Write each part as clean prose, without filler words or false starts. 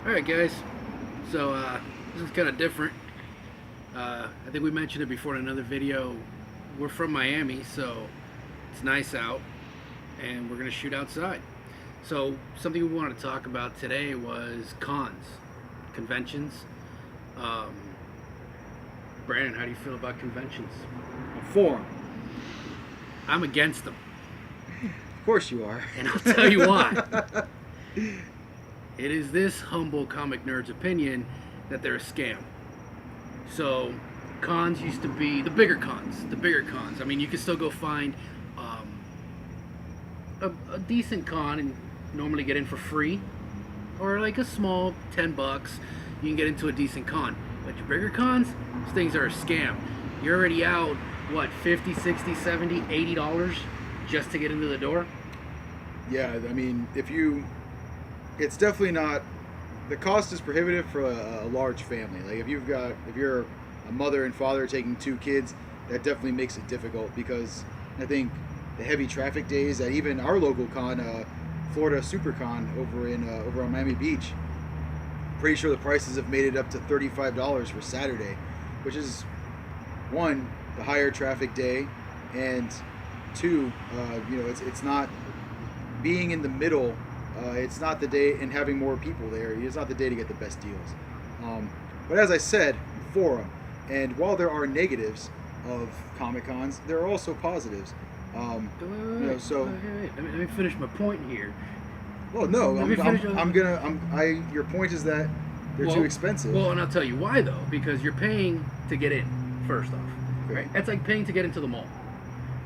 Alright guys, so this is kind of different. I think we mentioned it before in another video. We're from Miami, so it's nice out and we're going to shoot outside. So something we wanted to talk about today was cons, conventions. Um, Brandon, how do you feel about conventions? For 'em. I'm against them, Of course you are. and I'll tell you why. It is this humble comic nerd's opinion that they're a scam. So, cons used to be the bigger cons. The bigger cons. I mean, you can still go find a decent con and normally get in for free, or like a small $10. You can get into a decent con. But your bigger cons, those things are a scam. You're already out what, 50, 60, 70, $80 just to get into the door. Yeah, I mean, it's definitely not. The cost is prohibitive for a large family. Like if you're a mother and father taking two kids, that definitely makes it difficult because I think the heavy traffic days at even our local con, Florida SuperCon over on Miami Beach, pretty sure the prices have made it up to $35 for Saturday, which is one, the higher traffic day, and two, it's not being in the middle. It's not the day, and having more people there, it's not the day to get the best deals. But as I said, for them. And while there are negatives of Comic Cons, there are also positives. Let me finish my point here. Well, no, your point is that they're too expensive. Well, and I'll tell you why though, because you're paying to get in first off, right? That's like paying to get into the mall,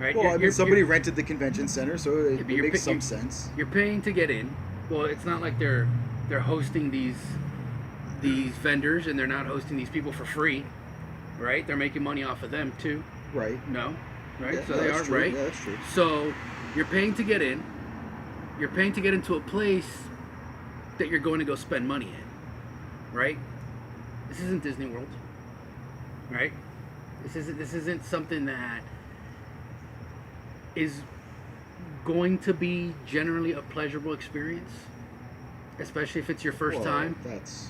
right? Well, somebody rented the convention center, so it makes some sense. You're paying to get in. Well, it's not like they're hosting these vendors and they're not hosting these people for free, right? They're making money off of them too. Right. No, right? Yeah, so they are, true. right? Yeah, that's true. So you're paying to get in. You're paying to get into a place that you're going to go spend money in, right? This isn't Disney World, right? This isn't something that is going to be generally a pleasurable experience, especially if it's your first time.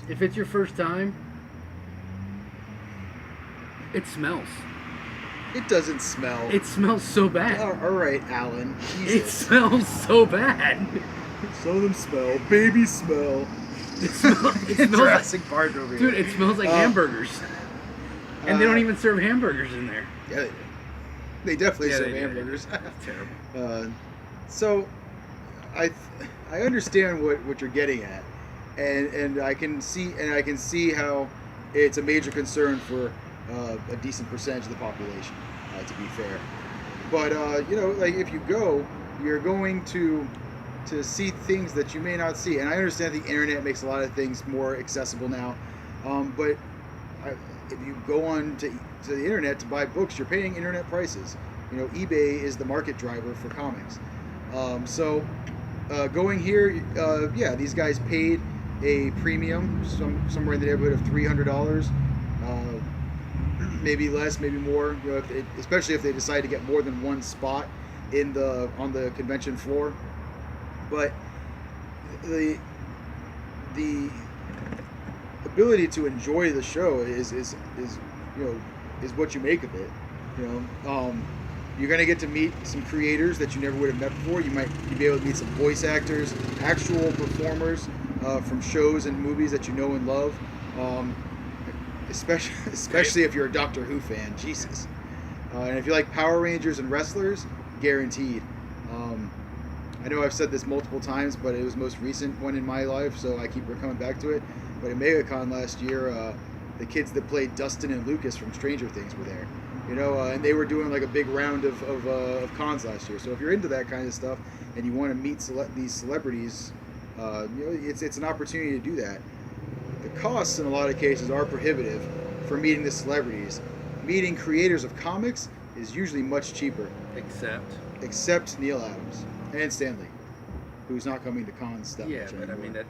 If it's your first time, it smells. It doesn't smell. It smells so bad. All right, Alan. Jesus. It smells so bad. Some of them smell. Baby smell. It smells Jurassic Park over here. Dude, it smells like hamburgers. And they don't even serve hamburgers in there. Yeah, they do. They definitely serve hamburgers. That's terrible. So, I understand what you're getting at, and I can see how it's a major concern for a decent percentage of the population. To be fair, but like if you go, you're going to see things that you may not see, and I understand the internet makes a lot of things more accessible now, but if you go on to the internet to buy books, you're paying internet prices. eBay is the market driver for comics. So going here, these guys paid a premium, somewhere in the neighborhood of $300, maybe less, maybe more. Especially if they decide to get more than one spot on the convention floor. But the ability to enjoy the show is what you make of it. You're gonna get to meet some creators that you never would have met before. You might be able to meet some voice actors, actual performers from shows and movies that you know and love. Especially if you're a Doctor Who fan, Jesus. And if you like Power Rangers and wrestlers, guaranteed. I know I've said this multiple times, but it was the most recent one in my life, so I keep coming back to it. But at MegaCon last year, the kids that played Dustin and Lucas from Stranger Things were there. And they were doing like a big round of cons last year. So if you're into that kind of stuff and you want to meet these celebrities, it's an opportunity to do that. The costs in a lot of cases are prohibitive for meeting the celebrities. Meeting creators of comics is usually much cheaper. Except Neil Adams and Stan Lee, who's not coming to cons that much anymore. But I mean, that's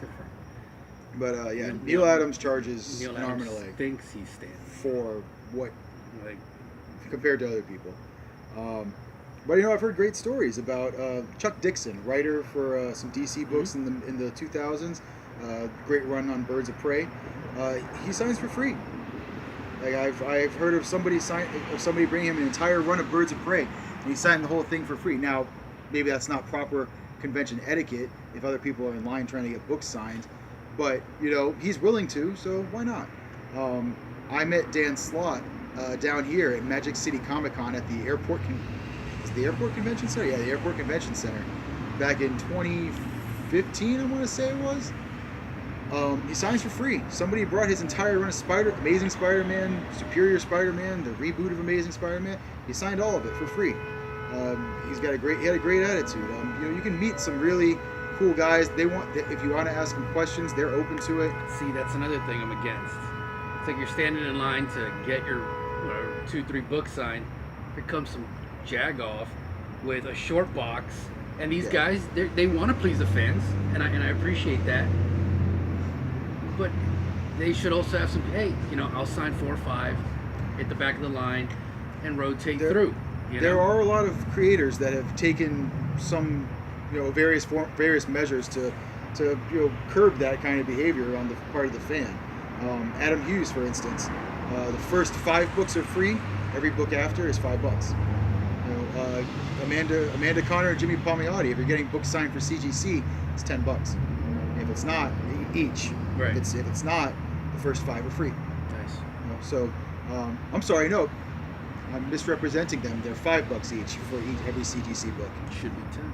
different. But Neil Adams charges an arm and a leg. Thinks he's Stan for what, like, compared to other people. But I've heard great stories about Chuck Dixon, writer for some DC books in the 2000s. great run on Birds of Prey. He signs for free. Like I've heard of somebody bringing him an entire run of Birds of Prey, and he signed the whole thing for free. Now, maybe that's not proper convention etiquette if other people are in line trying to get books signed, but he's willing to, so why not? I met Dan Slott down here at Magic City Comic Con at the Airport Convention Center? Yeah, the Airport Convention Center back in 2015, I want to say it was. He signs for free. Somebody brought his entire run of Amazing Spider-Man, Superior Spider-Man, the reboot of Amazing Spider-Man. He signed all of it for free. He had a great attitude. You can meet some really cool guys. If you want to ask them questions, they're open to it. See, that's another thing I'm against. It's like you're standing in line to get your 2-3 books signed. Here comes some jagoff with a short box, and these guys, they want to please the fans, and I appreciate that. But they should also have some. Hey, I'll sign 4 or 5 at the back of the line and rotate through. There are a lot of creators that have taken some, various measures to curb that kind of behavior on the part of the fan. Adam Hughes, for instance, the first 5 books are free. Every book after is $5. Amanda Connor and Jimmy Palmiotti, if you're getting books signed for CGC, it's $10. If it's not, each. Right. If it's not, the first 5 are free. Nice. So, I'm sorry, no, I'm misrepresenting them. They're $5 each for every CGC book. It should be 10.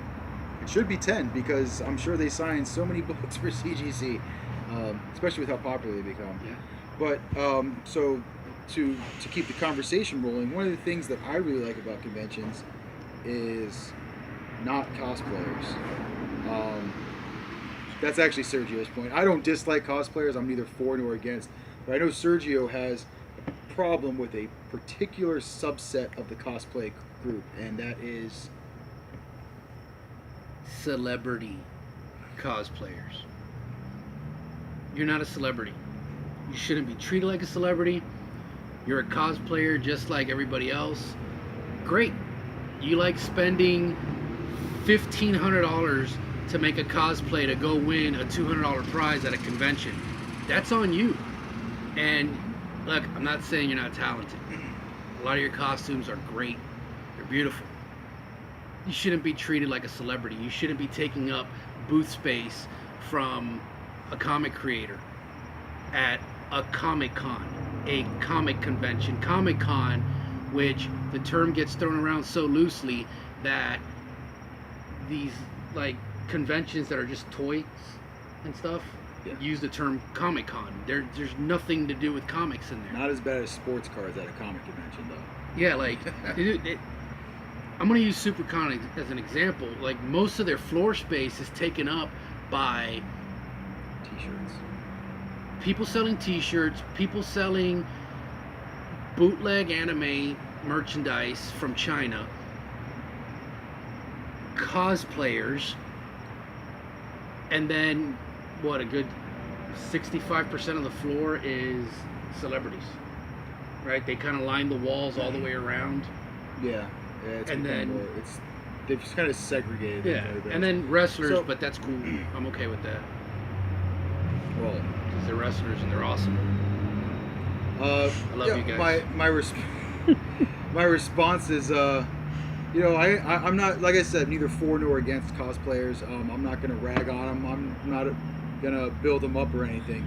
It should be 10 because I'm sure they sign so many books for CGC, especially with how popular they become. Yeah. But so to keep the conversation rolling, one of the things that I really like about conventions is not cosplayers. That's actually Sergio's point. I don't dislike cosplayers. I'm neither for nor against. But I know Sergio has a problem with a particular subset of the cosplay group, and that is celebrity cosplayers. You're not a celebrity. You shouldn't be treated like a celebrity. You're a cosplayer just like everybody else. Great. You like spending $1,500 to make a cosplay to go win a $200 prize at a convention. That's on you. And look, I'm not saying you're not talented. A lot of your costumes are great. They're beautiful. You shouldn't be treated like a celebrity. You shouldn't be taking up booth space from a comic creator at a Comic-Con, a comic convention. Comic-Con, which the term gets thrown around so loosely that these conventions that are just toys and stuff use the term Comic-Con. There's nothing to do with comics in there. Not as bad as sports cars at a comic convention, though. Yeah, I'm going to use SuperCon as an example. Most of their floor space is taken up by T-shirts. People selling T-shirts, people selling bootleg anime merchandise from China, cosplayers, and then a good 65% of the floor is celebrities, right? They kind of line the walls all the way around. Yeah, and then they've just kind of segregated. Yeah, and then wrestlers, but that's cool. I'm okay with that. Well, because they're wrestlers and they're awesome. I love you guys. My response is, I'm not, like I said, neither for nor against cosplayers. I'm not going to rag on them. I'm not going to build them up or anything.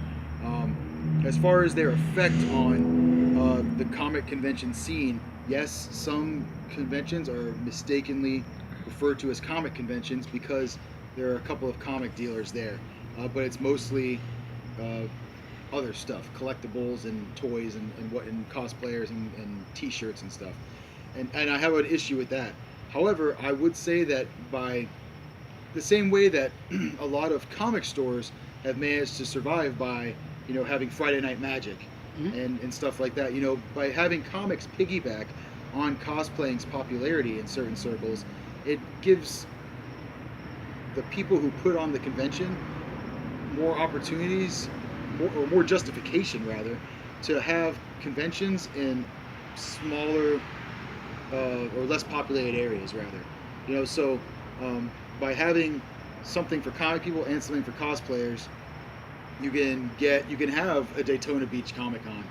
As far as their effect on the comic convention scene, yes, some conventions are mistakenly referred to as comic conventions because there are a couple of comic dealers there. But it's mostly other stuff, collectibles and toys and cosplayers and T-shirts and stuff. And I have an issue with that. However, I would say that by the same way that a lot of comic stores have managed to survive by, having Friday Night Magic and stuff like that, by having comics piggyback on cosplaying's popularity in certain circles, it gives the people who put on the convention more opportunities, or more justification rather, to have conventions in smaller or less populated areas rather. So by having something for comic people and something for cosplayers, you can have a Daytona Beach Comic Con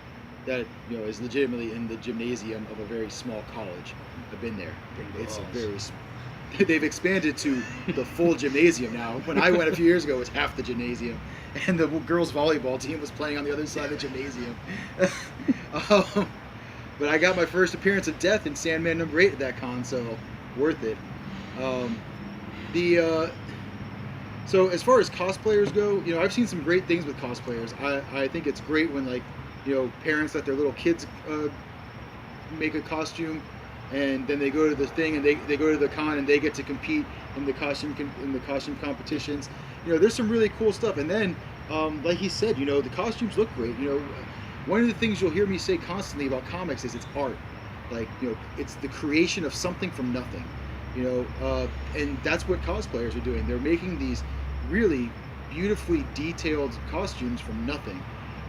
that is legitimately in the gymnasium of a very small college. I've been there. It's a very they've expanded to the full gymnasium now. When I went a few years ago, it was half the gymnasium, and the girls volleyball team was playing on the other side of the gymnasium. But I got my first appearance of Death in Sandman #8 at that con, so worth it. So as far as cosplayers go, I've seen some great things with cosplayers. I think it's great when parents let their little kids make a costume, and then they go to the thing and they go to the con and they get to compete in the costume competitions. There's some really cool stuff. And then like he said, the costumes look great. One of the things you'll hear me say constantly about comics is it's art. It's the creation of something from nothing. And that's what cosplayers are doing. They're making these really beautifully detailed costumes from nothing,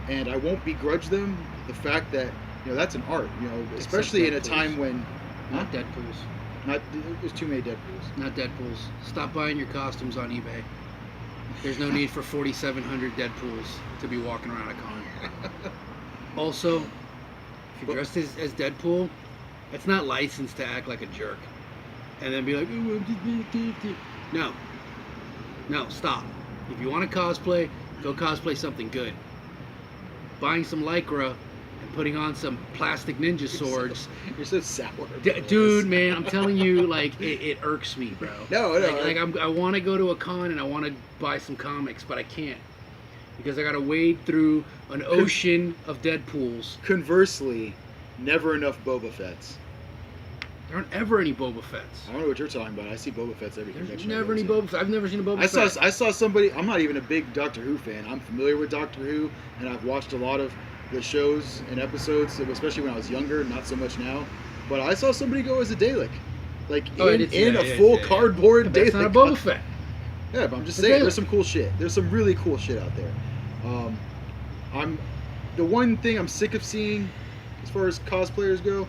and I won't begrudge them the fact that that's an art. Especially in a time when not Deadpools. There's too many Deadpools. Not Deadpools. Stop buying your costumes on eBay. There's no need for 4,700 Deadpools to be walking around a con. Also, if you're dressed as Deadpool, it's not licensed to act like a jerk and then be like, no, stop. If you want to cosplay, go cosplay something good. Buying some Lycra and putting on some plastic ninja swords. You're so sour. Dude, man, I'm telling you, it irks me, bro. No. I want to go to a con and I want to buy some comics, but I can't. Because I got to wade through an ocean of Deadpools. Conversely, never enough Boba Fett's. There aren't ever any Boba Fett's. I don't know what you're talking about. I see Boba Fett's every convention. There's never any Boba Fett. I've never seen a Boba Fett. I saw somebody. I'm not even a big Doctor Who fan. I'm familiar with Doctor Who, and I've watched a lot of the shows and episodes, especially when I was younger. Not so much now. But I saw somebody go as a Dalek, in a full cardboard Dalek. That's not a Boba Fett. Yeah, but I'm just saying, there's some cool shit. There's some really cool shit out there. The one thing I'm sick of seeing, as far as cosplayers go,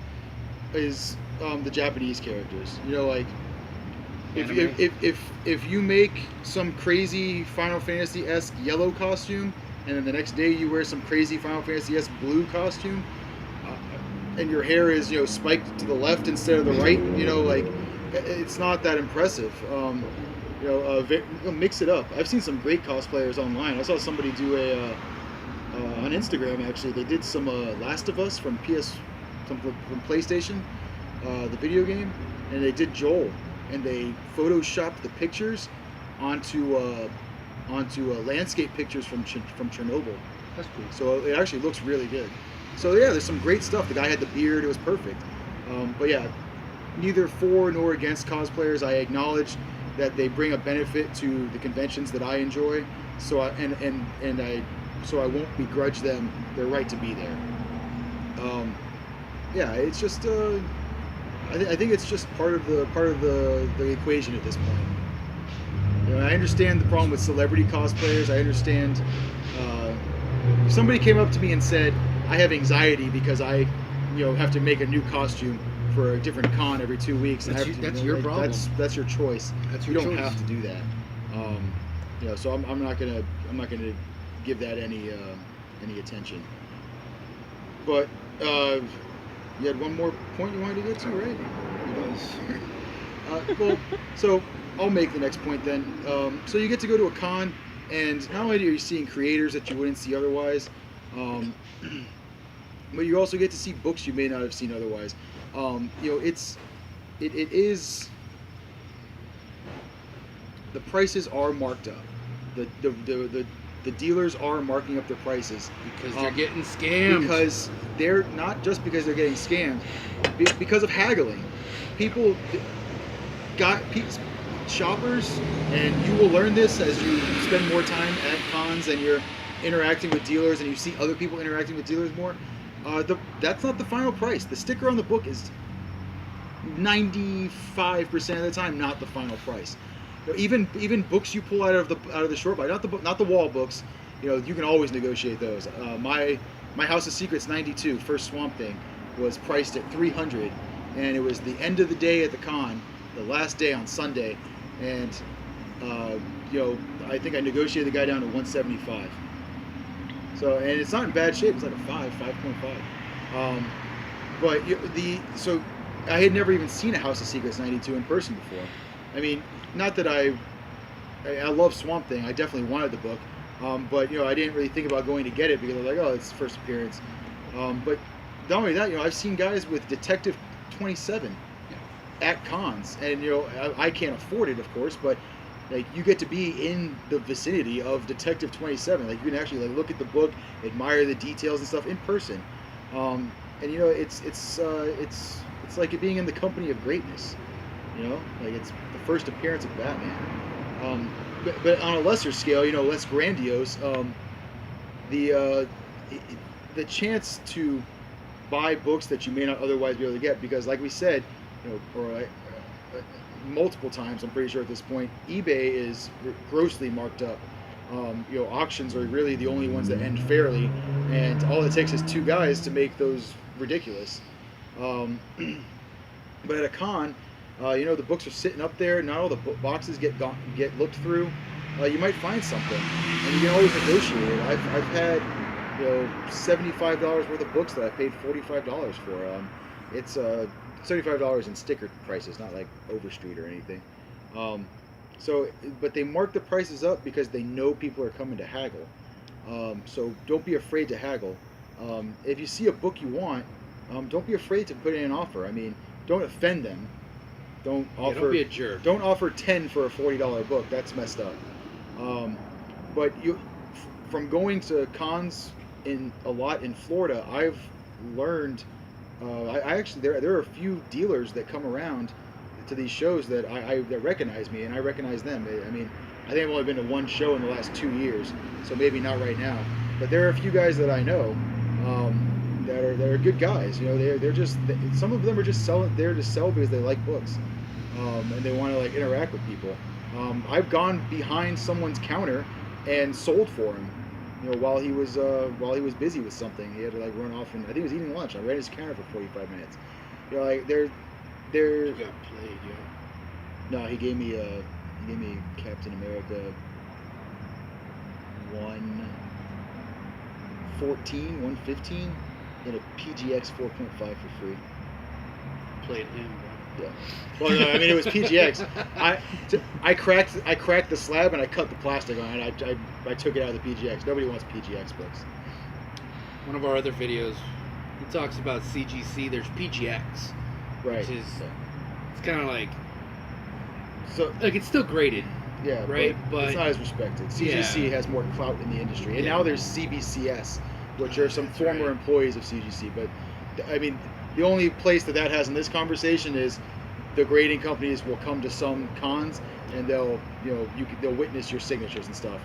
is the Japanese characters. If you make some crazy Final Fantasy-esque yellow costume, and then the next day you wear some crazy Final Fantasy-esque blue costume, and your hair is spiked to the left instead of the right, it's not that impressive. Mix it up. I've seen some great cosplayers online. I saw somebody do on Instagram, actually. They did some Last of Us from PlayStation, the video game, and they did Joel, and they photoshopped the pictures onto landscape pictures from Chernobyl. That's cool. So it actually looks really good. So yeah, there's some great stuff. The guy had the beard; it was perfect. But yeah, neither for nor against cosplayers. I acknowledge that they bring a benefit to the conventions that I enjoy. So I won't begrudge them their right to be there. Yeah, it's just I think it's just part of the equation at this point. I understand the problem with celebrity cosplayers. I understand if somebody came up to me and said, I have anxiety because I have to make a new costume for a different con every 2 weeks. That's your problem. That's your choice. You don't have to do that. So I'm not gonna give that any attention. But you had one more point you wanted to get to, right? Well, so I'll make the next point then. So you get to go to a con, and not only are you seeing creators that you wouldn't see otherwise, but you also get to see books you may not have seen otherwise. It is, the prices are marked up. The dealers are marking up their prices because they're getting scammed. Because they're not just because they're getting scammed, because of haggling. Shoppers, and you will learn this as you spend more time at cons and you're interacting with dealers and you see other people interacting with dealers more. That's not the final price. The sticker on the book is 95% of the time not the final price. Even books you pull out of the short buy, not the wall books, you can always negotiate those. My House of Secrets 92 first Swamp Thing was priced at $300, and it was the end of the day at the con, the last day on Sunday, and I think I negotiated the guy down to $175. So, and it's not in bad shape. It's like a 5.5. Um, but so I had never even seen a House of Secrets 92 in person before. I mean, not that I love Swamp Thing. I definitely wanted the book, but I didn't really think about going to get it because I was like, oh, it's first appearance. But not only that, I've seen guys with Detective 27 at cons, and I can't afford it, of course, but like you get to be in the vicinity of Detective 27. Like you can actually like look at the book, admire the details and stuff in person, and it's like it being in the company of greatness. Like it's the first appearance of Batman. But on a lesser scale, less grandiose, the chance to buy books that you may not otherwise be able to get, because like we said, multiple times, I'm pretty sure at this point, eBay is grossly marked up. Auctions are really the only ones that end fairly, and all it takes is two guys to make those ridiculous. But at a con, the books are sitting up there. Not all the boxes get looked through. You might find something, and you can always negotiate it. I've had $75 worth of books that I paid $45 for. It's $75 in sticker prices, not like Overstreet or anything. But they mark the prices up because they know people are coming to haggle. So don't be afraid to haggle. If you see a book you want, don't be afraid to put in an offer. I mean, don't offend them. Don't don't be a jerk. Don't offer 10 for a $40 book. That's messed up. But from going to cons a lot in Florida, I've learned. I actually there are a few dealers that come around to these shows that that recognize me, and I recognize them. I mean, I think I've only been to one show in the last 2 years, so maybe not right now. But there are a few guys that I know that are good guys. They're just, some of them are just there to sell because they like books, and they want to like interact with people. I've gone behind someone's counter and sold for him. While he was busy with something, he had to like run off, and I think he was eating lunch. I ran his counter for 45 minutes. Like they're. You got played, yeah. No, he gave me Captain America 115 in a PGX 4.5 for free. Played him, bro. Yeah. Well, no, I mean it was PGX. I cracked the slab and I cut the plastic on it. I took it out of the PGX. Nobody wants PGX books. One of our other videos, he talks about CGC. There's PGX, right? Which is it's kind of like it's still graded. Yeah, right. But it's not as respected. CGC has more clout in the industry, and now there's CBCS, which are some former employees of CGC. But I mean, the only place that has in this conversation is the grading companies will come to some cons and they'll witness your signatures and stuff.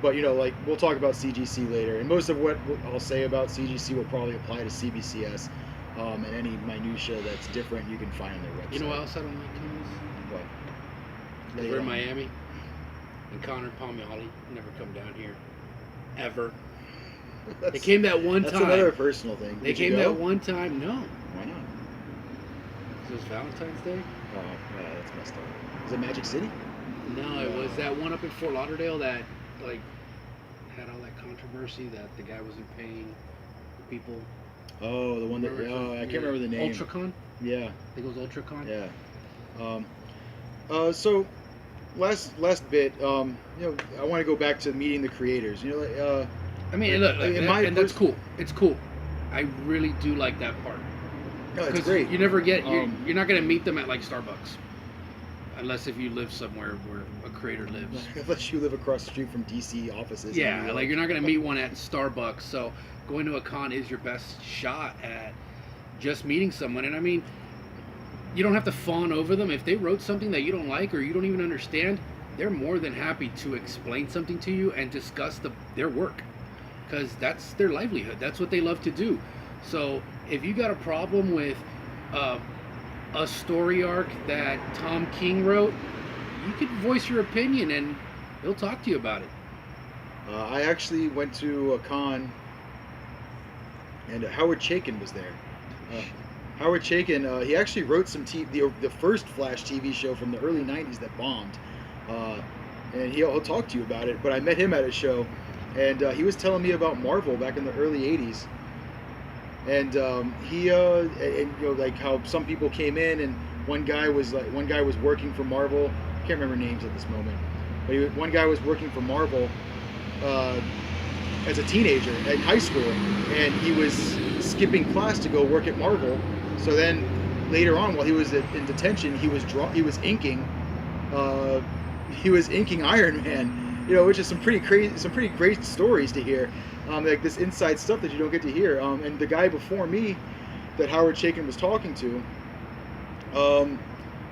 But like we'll talk about CGC later, and most of what I'll say about CGC will probably apply to CBCS, and any minutia that's different you can find on their website. You know what else I don't like cons? What? We're in Miami, and Connor Palmiali never come down here, ever. They came that one time. That's another personal thing. They came that one time. No. Why not? It was Valentine's Day. Oh, yeah, that's messed up. Was it Magic City? No, it was that one up in Fort Lauderdale that like had all that controversy that the guy wasn't paying the people. Oh, the one that I can't remember the name. Ultracon. Yeah. I think it was Ultracon. Yeah. So last bit. I want to go back to meeting the creators. I mean, look, that's cool. It's cool. I really do like that part. No, it's great. You never get you're not gonna meet them at like Starbucks, unless if you live somewhere where a creator lives. Unless you live across the street from DC offices. Yeah, like you're not gonna meet one at Starbucks. So going to a con is your best shot at just meeting someone. And I mean, you don't have to fawn over them. If they wrote something that you don't like or you don't even understand, they're more than happy to explain something to you and discuss their work. Because that's their livelihood. That's what they love to do. So if you got a problem with a story arc that Tom King wrote, you can voice your opinion and he'll talk to you about it. I actually went to a con and Howard Chaykin was there. Howard Chaykin, he actually wrote the first Flash TV show from the early 90s that bombed. And he'll talk to you about it. But I met him at a show. and he was telling me about Marvel back in the early '80s, and like how some people came in, and one guy was working for Marvel. I can't remember names at this moment, but one guy was working for Marvel as a teenager in high school, and he was skipping class to go work at Marvel. So then later on, while he was in detention, he was inking Iron Man, which is some pretty crazy, some pretty great stories to hear, like this inside stuff that you don't get to hear. And the guy before me that Howard Chaykin was talking to,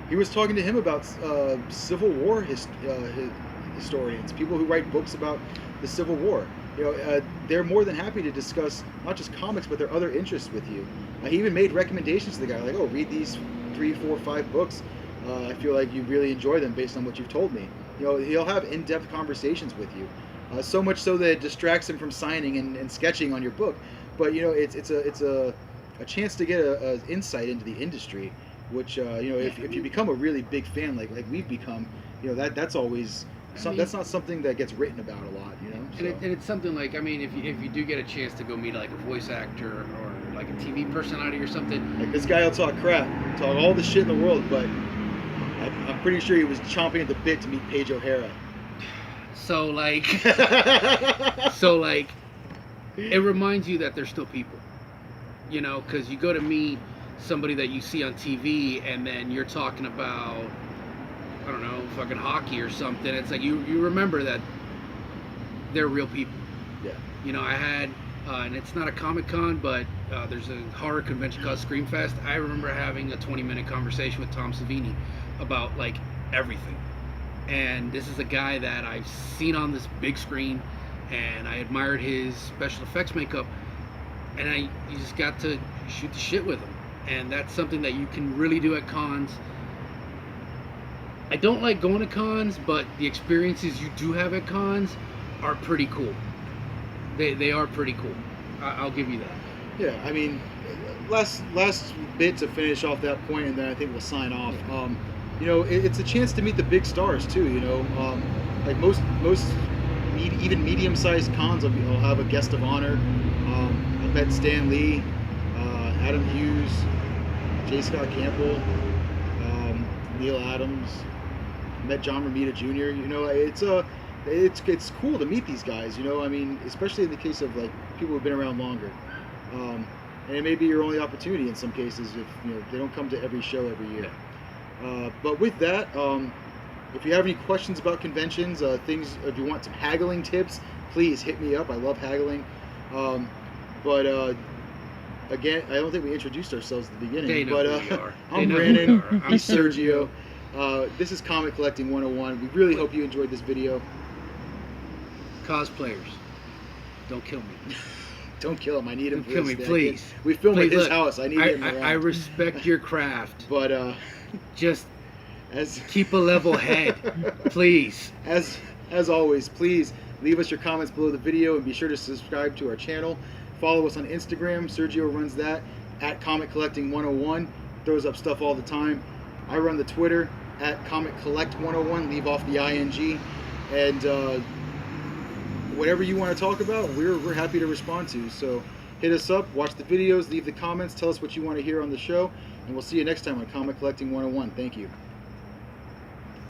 he was talking to him about Civil War historians, people who write books about the Civil War. They're more than happy to discuss not just comics, but their other interests with you. He even made recommendations to the guy, like, oh, read these 3, 4, 5 books. I feel like you really enjoy them based on what you've told me. He'll have in-depth conversations with you, so much so that it distracts him from signing and sketching on your book. But it's a chance to get an insight into the industry, which if you become a really big fan like we've become, that's always. That's not something that gets written about a lot, So. And it's something like, I mean, if you do get a chance to go meet like a voice actor or like a TV personality or something, like this guy will talk crap, talk all the shit in the world, but I'm pretty sure he was chomping at the bit to meet Paige O'Hara. So like, it reminds you that they're still people, because you go to meet somebody that you see on TV, and then you're talking about, I don't know, fucking hockey or something. It's like you remember that they're real people. Yeah. I had, and it's not a Comic-Con, but there's a horror convention called Screamfest. I remember having a 20-minute conversation with Tom Savini about like everything. And this is a guy that I've seen on this big screen, and I admired his special effects makeup, and you just got to shoot the shit with him. And that's something that you can really do at cons. I don't like going to cons, but the experiences you do have at cons are pretty cool. They are pretty cool. I'll give you that. Yeah, I mean, last bit to finish off that point, and then I think we'll sign off. It's a chance to meet the big stars too. Like most even medium-sized cons will have a guest of honor. I met Stan Lee, Adam Hughes, J. Scott Campbell, Neil Adams. Met John Romita Jr. It's cool to meet these guys. I mean, especially in the case of like people who've been around longer, and it may be your only opportunity in some cases if they don't come to every show every year. But with that, if you have any questions about conventions, things, if you want some haggling tips, please hit me up. I love haggling. But again, I don't think we introduced ourselves at the beginning. They know who we are. I'm Brandon. He's Sergio. This is Comic Collecting 101. We really hope you enjoyed this video. Cosplayers, don't kill me. Don't kill him. I need him. Don't kill me, please. We filmed at his look, house. I need him around. I respect your craft, but just keep a level head, please. As always, please leave us your comments below the video, and be sure to subscribe to our channel. Follow us on Instagram. Sergio runs that at Comic Collecting 101. Throws up stuff all the time. I run the Twitter at Comic Collect 101. Leave off the ing, and whatever you want to talk about, we're happy to respond to. So hit us up, watch the videos, leave the comments, tell us what you want to hear on the show, and we'll see you next time on Comic Collecting 101. Thank you.